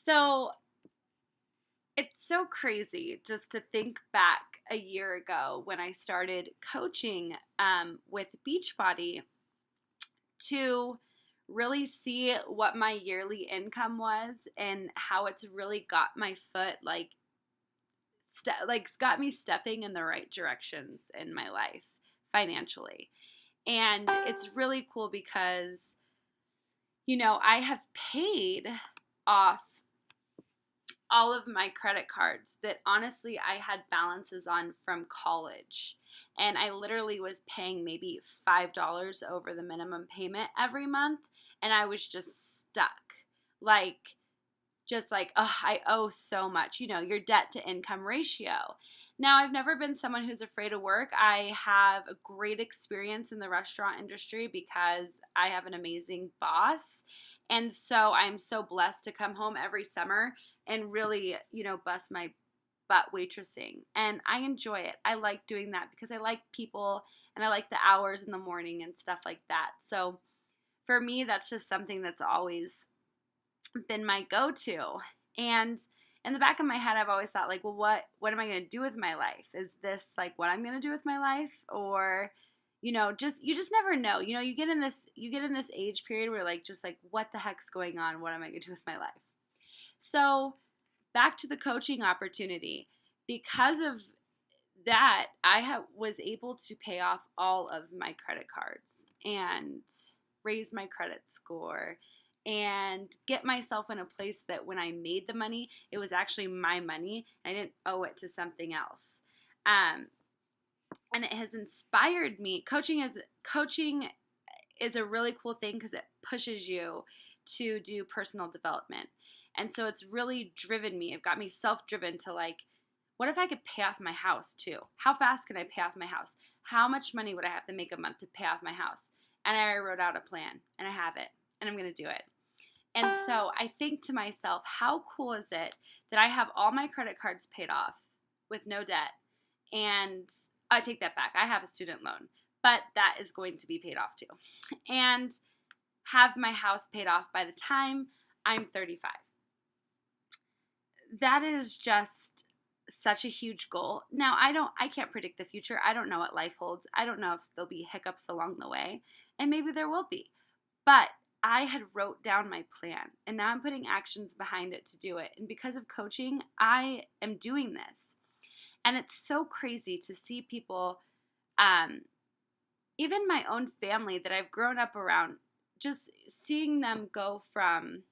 So it's so crazy just to think back a year ago when I started coaching with Beachbody to really see what my yearly income was and how it's really got my foot it's got me stepping in the right directions in my life financially. And it's really cool because I have paid off all of my credit cards that honestly I had balances on from college. And I literally was paying maybe $5 over the minimum payment every month. And I was just stuck. Like, just like, oh, I owe so much, your debt to income ratio. Now, I've never been someone who's afraid of work. I have a great experience in the restaurant industry because I have an amazing boss. And so I'm so blessed to come home every summer and really, bust my butt waitressing. And I enjoy it. I like doing that because I like people and I like the hours in the morning and stuff like that. So for me, that's just something that's always been my go-to. And in the back of my head, I've always thought like, well, what am I going to do with my life? Is this like what I'm going to do with my life? Or, you just never know. You get in this age period where just like, what the heck's going on? What am I going to do with my life? So back to the coaching opportunity. Because of that, was able to pay off all of my credit cards and raise my credit score and get myself in a place that when I made the money, it was actually my money. I didn't owe it to something else. And it has inspired me. Coaching is a really cool thing because it pushes you to do personal development. And so it's really driven me. It got me self-driven to like, what if I could pay off my house too? How fast can I pay off my house? How much money would I have to make a month to pay off my house? And I wrote out a plan and I have it and I'm going to do it. And so I think to myself, how cool is it that I have all my credit cards paid off with no debt? And I take that back. I have a student loan, but that is going to be paid off too. And have my house paid off by the time I'm 35. That is just such a huge goal. Now, I can't predict the future. I don't know what life holds. I don't know if there'll be hiccups along the way, and maybe there will be. But I had wrote down my plan, and now I'm putting actions behind it to do it. And because of coaching, I am doing this. And it's so crazy to see people, even my own family that I've grown up around, just seeing them go from,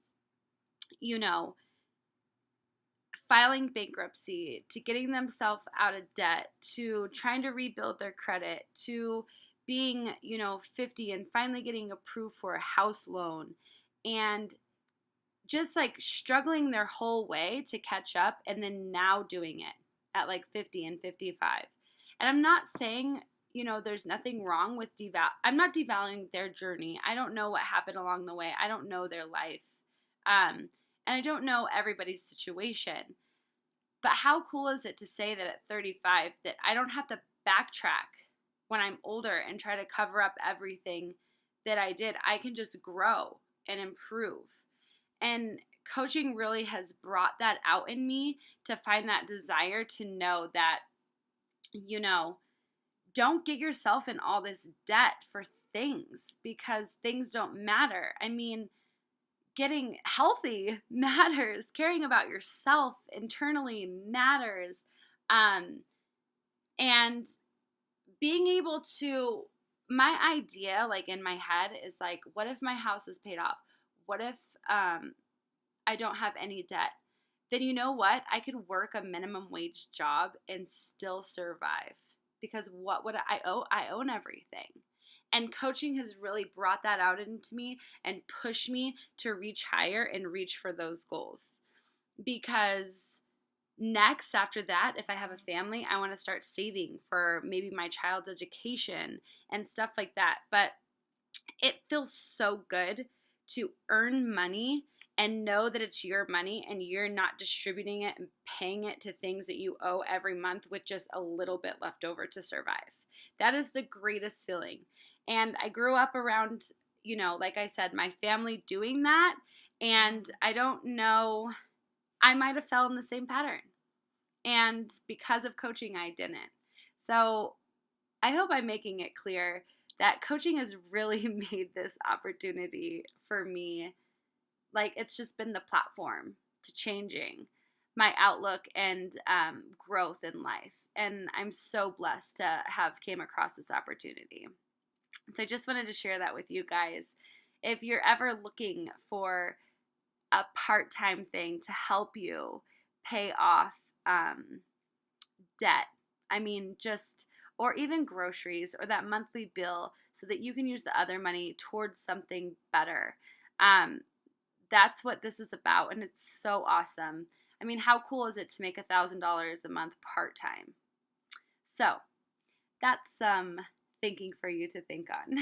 filing bankruptcy to getting themselves out of debt to trying to rebuild their credit to being, 50 and finally getting approved for a house loan and just like struggling their whole way to catch up and then now doing it at like 50 and 55. And I'm not saying, there's nothing wrong with I'm not devaluing their journey. I don't know what happened along the way. I don't know their life. And I don't know everybody's situation. But how cool is it to say that at 35 that I don't have to backtrack when I'm older and try to cover up everything that I did. I can just grow and improve. And coaching really has brought that out in me to find that desire to know that, don't get yourself in all this debt for things because things don't matter. I mean, getting healthy matters. Caring about yourself internally matters. And being able to, my idea, like in my head, is like, what if my house is paid off? What if I don't have any debt? Then you know what? I could work a minimum wage job and still survive. Because what would I owe? I own everything. And coaching has really brought that out into me and pushed me to reach higher and reach for those goals. Because next, after that, if I have a family, I want to start saving for maybe my child's education and stuff like that. But it feels so good to earn money and know that it's your money and you're not distributing it and paying it to things that you owe every month with just a little bit left over to survive. That is the greatest feeling. And I grew up around, like I said, my family doing that. And I don't know I might have fell in the same pattern. And because of coaching, I didn't. So I hope I'm making it clear that coaching has really made this opportunity for me. Like, it's just been the platform to changing my outlook and growth in life. And I'm so blessed to have came across this opportunity. So I just wanted to share that with you guys. If you're ever looking for a part-time thing to help you pay off debt, I mean, just, or even groceries or that monthly bill so that you can use the other money towards something better. That's what this is about, and it's so awesome. I mean, how cool is it to make $1,000 a month part-time? So that's some thinking for you to think on.